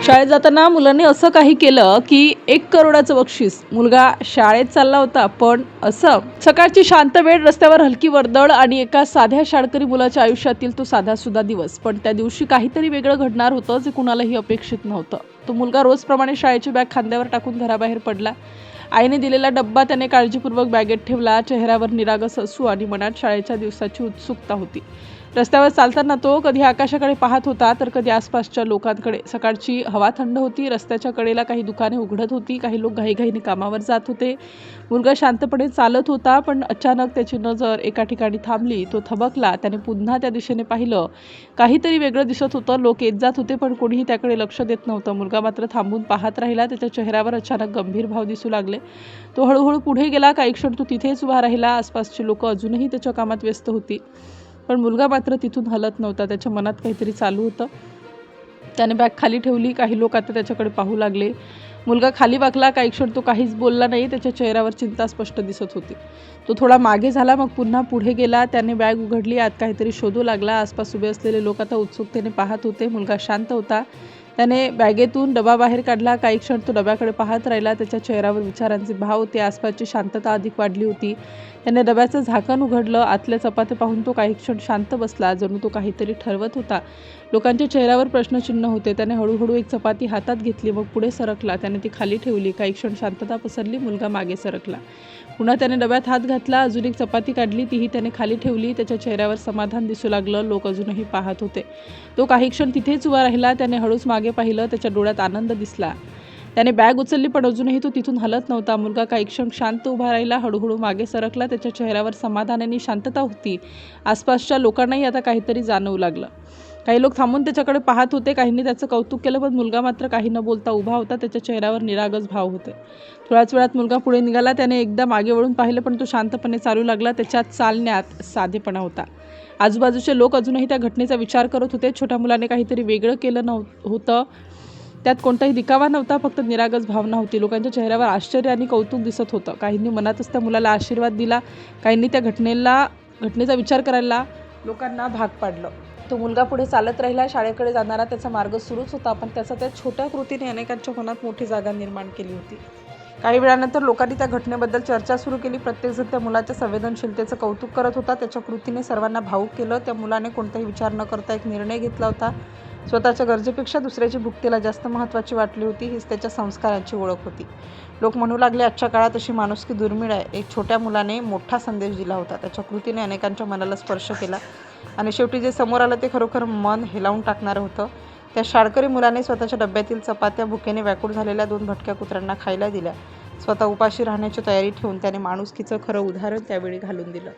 शाळेत जाताना मुलांनी असं काही केलं की 1 करोडाचं बक्षीस. मुलगा शाळेत चालला होता, पण असं सकाळची शांत वेळ, रस्त्यावर हलकी वर्दळ आणि एका साध्या शाळकरी मुलाच्या आयुष्यातील तो साधासुद्धा दिवस. पण त्या दिवशी काहीतरी वेगळं घडणार होतं, जे कुणालाही अपेक्षित नव्हतं. तो मुलगा रोजप्रमाणे शाळेची बॅग खांद्यावर टाकून घराबाहेर पडला. आईने दिलेला डब्बा त्याने काळजीपूर्वक बॅगेत ठेवला. चेहऱ्यावर निरागस हसू आणि मनात शाळेच्या दिवसाची उत्सुकता होती. रस्त्यावर चालताना तो कधी आकाशाकडे पाहत होता, तर कधी आसपासच्या लोकांकडे. सकाळची हवा थंड होती. रस्त्याच्या कडेला काही दुकाने उघडत होती. काही लोक घाईघाईने कामावर जात होते. मुलगा शांतपणे चालत होता, पण अचानक त्याची नजर एका ठिकाणी थांबली. तो थबकला. त्याने पुन्हा त्या दिशेने पाहिलं. काहीतरी वेगळं दिसत होतं. लोक येत जात होते, पण कोणीही त्याकडे लक्ष देत नव्हतं. मुलगा मात्र थांबून पाहत राहिला. त्याच्या चेहऱ्यावर अचानक गंभीर भाव दिसू लागले. तो हळूहळू पुढे गेला. काही क्षण तो तिथेच उभा राहिला. आसपासची लोक अजूनही त्याच्या कामात व्यस्त होती, पण मुलगा मात्र तिथून हलत नव्हता. त्याच्या मनात काहीतरी चालू होतं. त्याने बॅग खाली ठेवली. काही लोक आता त्याच्याकडे पाहू लागले. मुलगा खाली वाकला. काही क्षण तो काहीच बोलला नाही. त्याच्या चेहऱ्यावर चिंता स्पष्ट दिसत होती. तो थोडा मागे झाला, मग पुन्हा पुढे गेला. त्याने बॅग उघडली. आत काहीतरी शोधू लागला. आसपास उभे असलेले लोक आता उत्सुकतेने पाहत होते. मुलगा शांत होता. त्याने बॅगेतून डबा बाहेर काढला. काही क्षण तो डब्याकडे पाहत राहिला. त्याच्या चेहऱ्यावर विचारांचे भाव होते. आसपासची शांतता अधिक वाढली होती. त्याने डब्याचं झाकण उघडलं. आतल्या चपात्या पाहून तो काही क्षण शांत बसला, जणू तो काहीतरी ठरवत होता. लोकांच्या चेहऱ्यावर प्रश्नचिन्ह होते. त्याने हळूहळू एक चपाती हातात घेतली, मग पुढे सरकला. त्याने ती खाली ठेवली. काही क्षण शांतता पसरली. मुलगा मागे सरकला. पुन्हा त्याने डब्यात हात घातला. अजून एक चपाती काढली. तीही त्याने खाली ठेवली. त्याच्या चेहऱ्यावर समाधान दिसू लागलं. लोक अजूनही पाहत होते. तो काही क्षण तिथेच उभा राहिला. त्याने हळूच मागे पाहिलं. त्याच्या डोळ्यात आनंद दिसला. त्याने बॅग उचलली, पण अजूनही तो तिथून हलत नव्हता. मुलगा काही क्षण शांत उभा राहिला. हळूहळू मागे सरकला. त्याच्या चेहऱ्यावर समाधान आणि शांतता होती. आसपासच्या लोकांनाही आता काहीतरी जाणवू लागलं. काही लोक थांबून त्याच्याकडे पाहत होते. काहींनी त्याचं कौतुक केलं, पण मुलगा मात्र काही न बोलता उभा होता. त्याच्या चेहऱ्यावर निरागस भाव होते. थोड्याच वेळात मुलगा पुढे निघाला. त्याने एकदा मागे वळून पाहिलं, पण तो शांतपणे चालू लागला. त्याच्या चालण्यात साधेपणा होता. आजूबाजूचे लोक अजूनही त्या घटनेचा विचार करत होते. छोट्या मुलाने काहीतरी वेगळं केलं होतं. त्यात कोणताही दिखावा नव्हता, फक्त निरागस भावना होती. लोकांच्या चेहऱ्यावर आश्चर्य आणि कौतुक दिसत होतं. काहींनी मनातच त्या मुलाला आशीर्वाद दिला. काहींनी त्या घटनेचा विचार करायला लोकांना भाग पाडलं. तो मुलगा पुढे चालत राहिला. शाळेकडे जाणारा त्याचा मार्ग सुरूच होता, पण त्याचा त्या छोट्या कृतीने अनेकांच्या मनात मोठी जागा निर्माण केली होती. काही वेळानंतर लोकांनी त्या घटनेबद्दल चर्चा सुरू केली. प्रत्येकजण त्या मुलाच्या संवेदनशीलतेचं कौतुक करत होता. त्याच्या कृतीने सर्वांना भावूक केलं. त्या मुलाने कोणताही विचार न करता एक निर्णय घेतला होता. स्वतःच्या गरजेपेक्षा दुसऱ्याची भूक त्याला जास्त महत्त्वाची वाटली होती. हीच त्याच्या संस्कारांची ओळख होती. लोक म्हणू लागले, आजच्या काळात अशी माणुसकी दुर्मिळ आहे. एक छोट्या मुलाने मोठा संदेश दिला होता. त्याच्या कृतीने अनेकांच्या मनाला स्पर्श केला आणि शेवटी जे समोर आलं ते खरोखर मन हेलावून टाकणारं होतं. त्या शाळकरी मुलाने स्वतःच्या डब्यातील चपात्या भुकेने व्याकुळ झालेल्या 2 भटक्या कुत्र्यांना खायला दिल्या. स्वतः उपाशी राहण्याची तयारी ठेवून त्याने माणुसकीचं खरं उदाहरण त्यावेळी घालून दिलं.